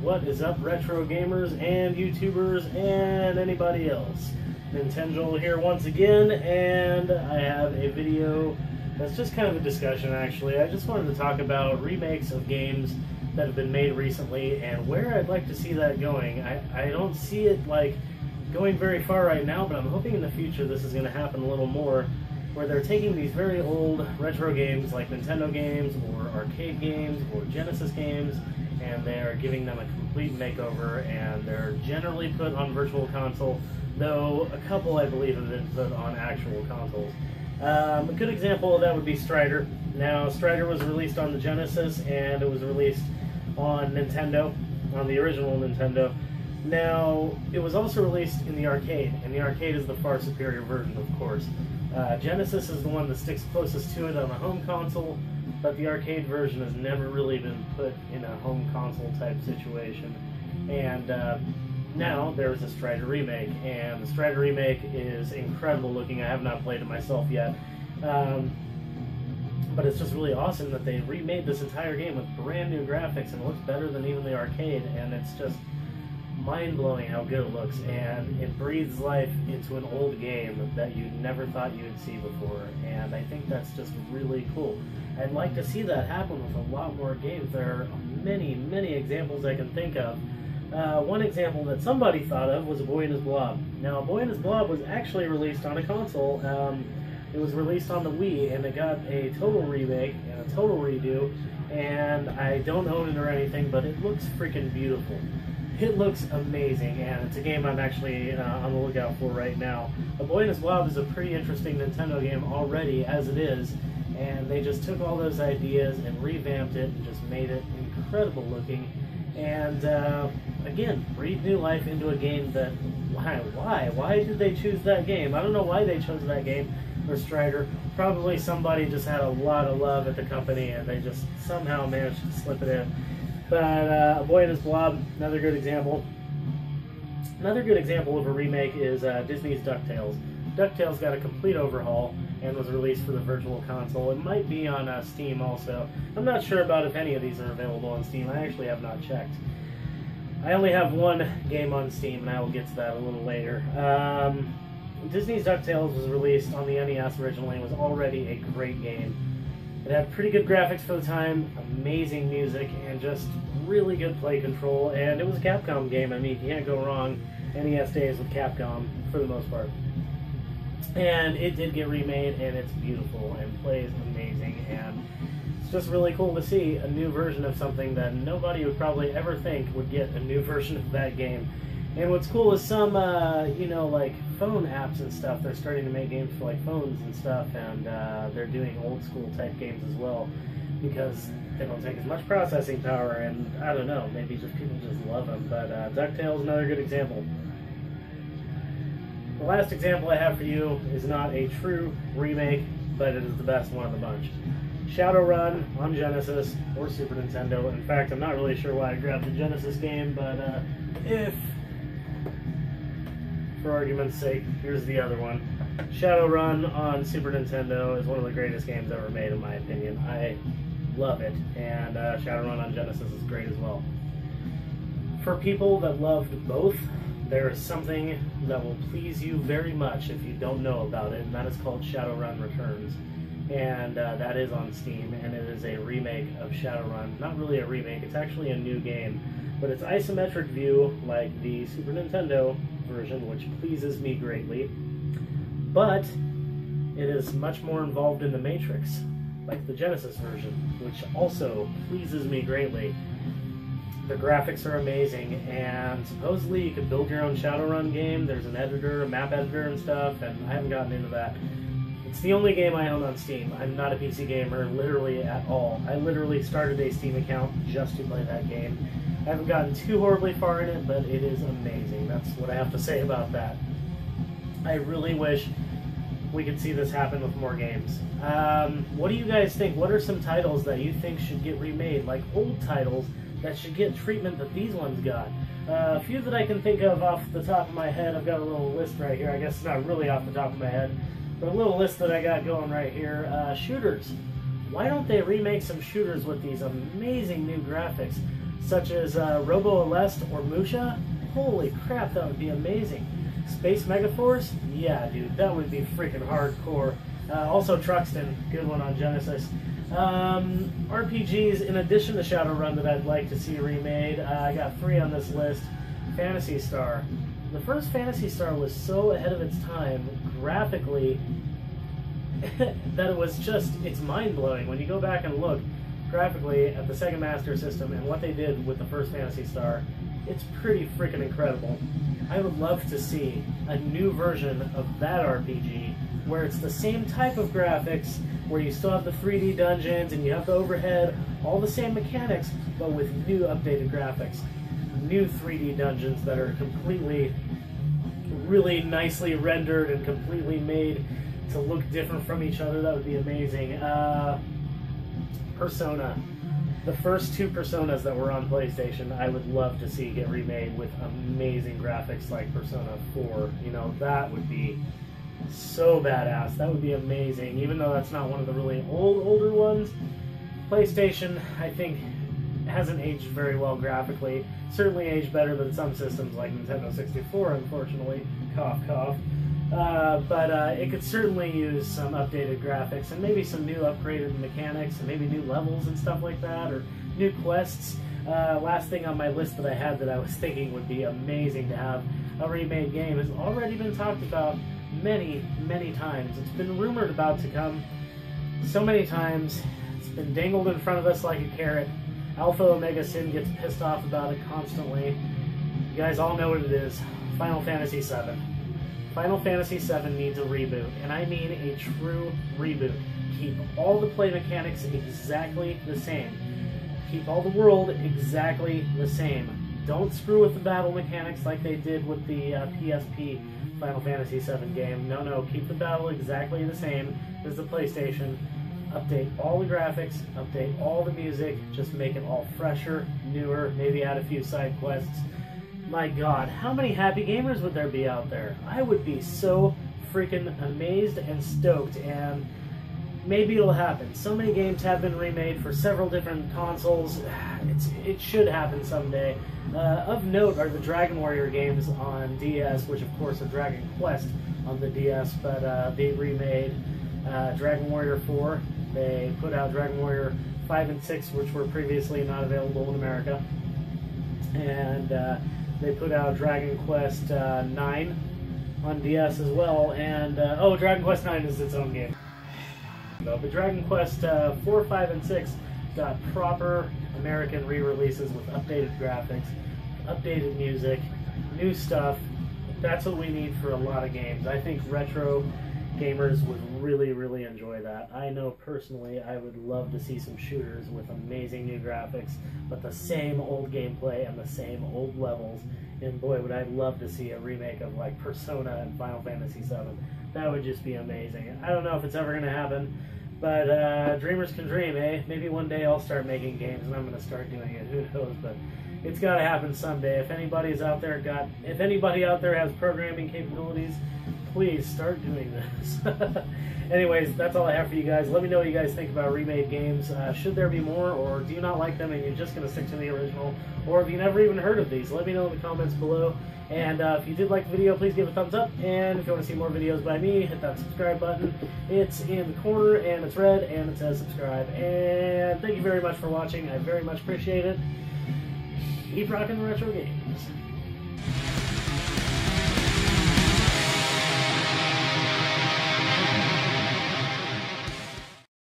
What is up, retro gamers and YouTubers and anybody else? Nintendo here once again, and I have a video that's just kind of a discussion actually. I just wanted to talk about remakes of games that have been made recently and where I'd like to see that going. I don't see it like going very far right now, but I'm hoping in the future this is going to happen a little more, where they're taking these very old retro games like Nintendo games or arcade games or Genesis games, and they're giving them a complete makeover, and they're generally put on Virtual Console, though a couple I believe have been put on actual consoles. A good example of that would be Strider. Now, Strider was released on the Genesis, and it was released on Nintendo, on the original Nintendo. Now, it was also released in the arcade, and the arcade is the far superior version, of course. Genesis is the one that sticks closest to it on a home console, but the arcade version has never really been put in a home console type situation. And now there's a Strider remake, and the Strider remake is incredible looking. I have not played it myself yet, but it's just really awesome that they remade this entire game with brand new graphics, and it looks better than even the arcade, and it's just mind-blowing how good it looks, and it breathes life into an old game that you never thought you would see before, and I think that's just really cool. I'd like to see that happen with a lot more games. There are many, many examples I can think of. One example that somebody thought of was A Boy and His Blob. Now, A Boy and His Blob was actually released on a console. It was released on the Wii, and it got a total remake and a total redo, and I don't own it or anything, but it looks freaking beautiful. It looks amazing, and it's a game I'm actually on the lookout for right now. A Boy and His Blob is a pretty interesting Nintendo game already, as it is, and they just took all those ideas and revamped it and just made it incredible looking. And again, breathed new life into a game that, why did they choose that game? I don't know why they chose that game for Strider. Probably somebody just had a lot of love at the company, and they just somehow managed to slip it in. But A Boy and His Blob, another good example. Another good example of a remake is Disney's DuckTales. DuckTales got a complete overhaul and was released for the Virtual Console. It might be on Steam also. I'm not sure about if any of these are available on Steam. I actually have not checked. I only have one game on Steam, and I will get to that a little later. Disney's DuckTales was released on the NES originally and was already a great game. It had pretty good graphics for the time, amazing music, and just really good play control, and it was a Capcom game. I mean, you can't go wrong NES days with Capcom, for the most part. And it did get remade, and it's beautiful, and plays amazing, and it's just really cool to see a new version of something that nobody would probably ever think would get a new version of that game. And what's cool is some, you know, like phone apps and stuff, they're starting to make games for like phones and stuff, and they're doing old school type games as well, because they don't take as much processing power, and I don't know, maybe just people just love them. But DuckTales is another good example. The last example I have for you is not a true remake, but it is the best one of the bunch. Shadowrun on Genesis or Super Nintendo. In fact, I'm not really sure why I grabbed the Genesis game, but if, for argument's sake, here's the other one. Shadowrun on Super Nintendo is one of the greatest games ever made, in my opinion. I love it, and Shadowrun on Genesis is great as well. For people that loved both, there is something that will please you very much if you don't know about it, and that is called Shadowrun Returns. And that is on Steam, and it is a remake of Shadowrun. Not really a remake, it's actually a new game, but it's isometric view like the Super Nintendo version, which pleases me greatly. But it is much more involved in the Matrix, like the Genesis version, which also pleases me greatly. The graphics are amazing, and supposedly you can build your own Shadowrun game. There's an editor, a map editor and stuff, and I haven't gotten into that. It's the only game I own on Steam. I'm not a PC gamer, literally at all. I literally started a Steam account just to play that game. I haven't gotten too horribly far in it, but it is amazing. That's what I have to say about that. I really wish we could see this happen with more games. What do you guys think? What are some titles that you think should get remade, like old titles that should get treatment that these ones got? A few that I can think of off the top of my head. I've got a little list right here. I guess it's not really off the top of my head, but a little list that I got going right here. Shooters. Why don't they remake some shooters with these amazing new graphics? such as Robo Aleste or Musha. Holy crap, that would be amazing. Space Megaforce? Yeah, dude, that would be freaking hardcore. Also Truxton, good one on Genesis. RPGs, in addition to Shadowrun, that I'd like to see remade, I got 3 on this list. Phantasy Star. The first Phantasy Star was so ahead of its time, graphically, that it was just, it's mind-blowing. When you go back and look graphically at the Sega Master System and what they did with the first Phantasy Star, it's pretty freaking incredible. I would love to see a new version of that RPG where it's the same type of graphics, where you still have the 3D dungeons and you have the overhead, all the same mechanics, but with new updated graphics. New 3D dungeons that are completely, really nicely rendered and completely made to look different from each other. That would be amazing. Persona. The first 2 Personas that were on PlayStation, I would love to see get remade with amazing graphics like Persona 4. You know, that would be so badass. That would be amazing. Even though that's not one of the really older ones, PlayStation, I think, hasn't aged very well graphically. Certainly aged better than some systems like Nintendo 64, unfortunately. Cough, cough. But it could certainly use some updated graphics and maybe some new upgraded mechanics and maybe new levels and stuff like that, or new quests. Last thing on my list that I had that I was thinking would be amazing to have a remade game has already been talked about many, many times. It's been rumored about to come so many times. It's been dangled in front of us like a carrot. Alpha Omega Sin gets pissed off about it constantly. You guys all know what it is. Final Fantasy VII. Final Fantasy VII needs a reboot, and I mean a true reboot. Keep all the play mechanics exactly the same. Keep all the world exactly the same. Don't screw with the battle mechanics like they did with the PSP Final Fantasy VII game. No, keep the battle exactly the same as the PlayStation. Update all the graphics, update all the music, just make it all fresher, newer, maybe add a few side quests. My god, how many happy gamers would there be out there? I would be so freaking amazed and stoked, and maybe it'll happen. So many games have been remade for several different consoles. It should happen someday. Of note are the Dragon Warrior games on DS, which of course are Dragon Quest on the DS, but they remade Dragon Warrior 4. They put out Dragon Warrior 5 and 6, which were previously not available in America. And they put out Dragon Quest 9 on DS as well. And, oh, Dragon Quest 9 is its own game. No, but Dragon Quest 4, 5, and 6 got proper American re-releases with updated graphics, updated music, new stuff. That's what we need for a lot of games. I think retro gamers would really, really enjoy that. I know personally I would love to see some shooters with amazing new graphics, but the same old gameplay and the same old levels. And boy, would I love to see a remake of like Persona and Final Fantasy VII. That would just be amazing. I don't know if it's ever going to happen, but dreamers can dream, eh? Maybe one day I'll start making games and I'm going to start doing it. Who knows? But it's got to happen someday. If anybody's out there if anybody out there has programming capabilities, please start doing this. Anyways, that's all I have for you guys. Let me know what you guys think about remade games. Should there be more, or do you not like them and you're just going to stick to the original? Or have you never even heard of these? Let me know in the comments below. And if you did like the video, please give it a thumbs up. And if you want to see more videos by me, hit that subscribe button. It's in the corner, and it's red, and it says subscribe. And thank you very much for watching. I very much appreciate it. Keep rocking the retro games.